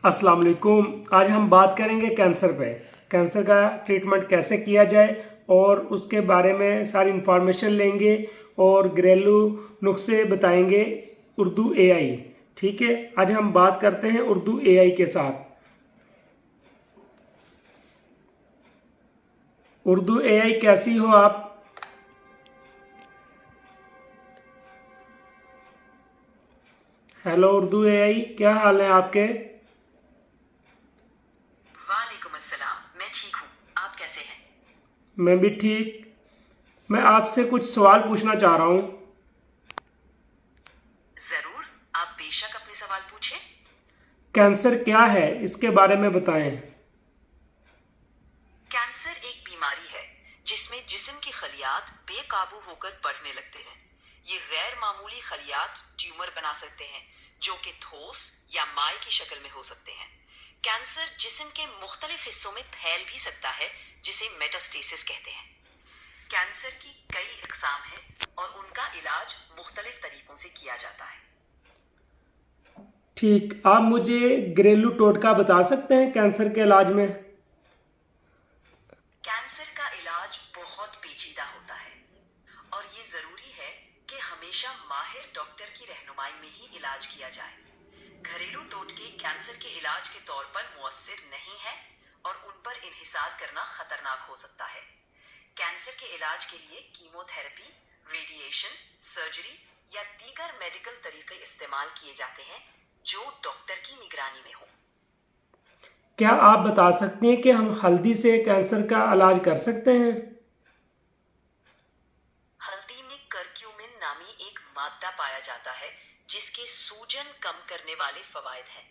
अस्सलाम वालेकुम। आज हम बात करेंगे कैंसर पे। कैंसर का ट्रीटमेंट कैसे किया जाए और उसके बारे में सारी इन्फॉर्मेशन लेंगे और घरेलू नुस्खे बताएंगे उर्दू एआई। ठीक है, आज हम बात करते हैं उर्दू एआई के साथ। उर्दू एआई कैसी हो आप? हेलो उर्दू एआई, क्या हाल है आपके? वालेकुम अस्सलाम, मैं ठीक हूँ। आप कैसे हैं? मैं भी ठीक। मैं आपसे कुछ सवाल पूछना चाह रहा हूँ। जरूर, आप बेशक अपने सवाल पूछें। कैंसर क्या है, इसके बारे में बताएं। कैंसर एक बीमारी है जिसमें जिस्म की खलियात बेकाबू होकर बढ़ने लगते हैं। ये गैर मामूली खलियात ट्यूमर बना सकते हैं जो कि ठोस या माय की शक्ल में हो सकते हैं। कैंसर जिस्म के मुख्तलिफ हिस्सों में फैल भी सकता है, जिसे मेटास्टेसिस कहते हैं। कैंसर की कई अकसाम हैं और उनका इलाज मुख्तलिफ तरीकों से किया जाता है। ठीक, आप मुझे घरेलू टोटका बता सकते हैं कैंसर के इलाज में? कैंसर का इलाज बहुत पेचीदा होता है और ये जरूरी है कि हमेशा माहिर डॉक्टर की रहनुमाई में ही इलाज किया जाए। घरेलू टोटके कैंसर के इलाज के तौर पर मुअस्सिर नहीं है और उन पर इन्हिसार करना खतरनाक हो सकता है। कैंसर के इलाज के लिए कीमोथेरेपी, रेडिएशन, सर्जरी या दीगर मेडिकल तरीके इस्तेमाल किए जाते हैं जो डॉक्टर की निगरानी में हो। क्या आप बता सकते हैं कि हम हल्दी से कैंसर का इलाज कर सकते हैं? हल्दी में करक्यूमिन नामी एक मादा पाया जाता है जिसके सूजन कम करने वाले फवायद हैं।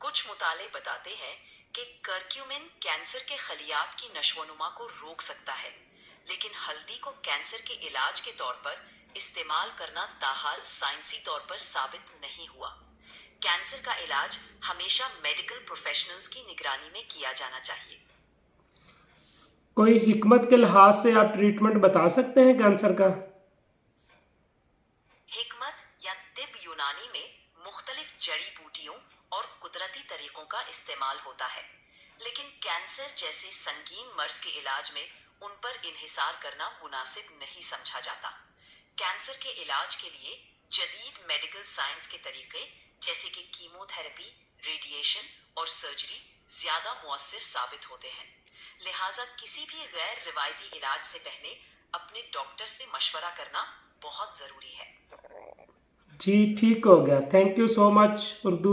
कुछ मुताले बताते हैं कि करक्यूमिन कैंसर के खलियात की नशोनुमा को रोक सकता है, लेकिन हल्दी को कैंसर के इलाज के तौर पर इस्तेमाल करना ताहाल साइंसी तौर पर साबित नहीं हुआ। कैंसर का इलाज हमेशा मेडिकल प्रोफेशनल्स की निगरानी में किया जाना चाहिए। कोई हिकमत के लिहाज से आप ट्रीटमेंट बता सकते हैं कैंसर का? हिकमत या तिब यूनानी में मुख्तलिफ जड़ी बूटियों और कुदरती तरीकों का इस्तेमाल होता है, लेकिन कैंसर जैसे संगीन मर्ज के इलाज में उन पर इन्हिसार करना मुनासिब नहीं समझा जाता। कैंसर के इलाज के लिए जदीद मेडिकल साइंस के तरीके जैसे कि कीमोथेरेपी, रेडिएशन और सर्जरी ज्यादा मुअस्सिर साबित होते हैं। लिहाजा किसी भी गैर रिवायती इलाज से पहले अपने डॉक्टर से मशवरा करना बहुत जरूरी है। जी ठीक हो गया। Thank you so much Urdu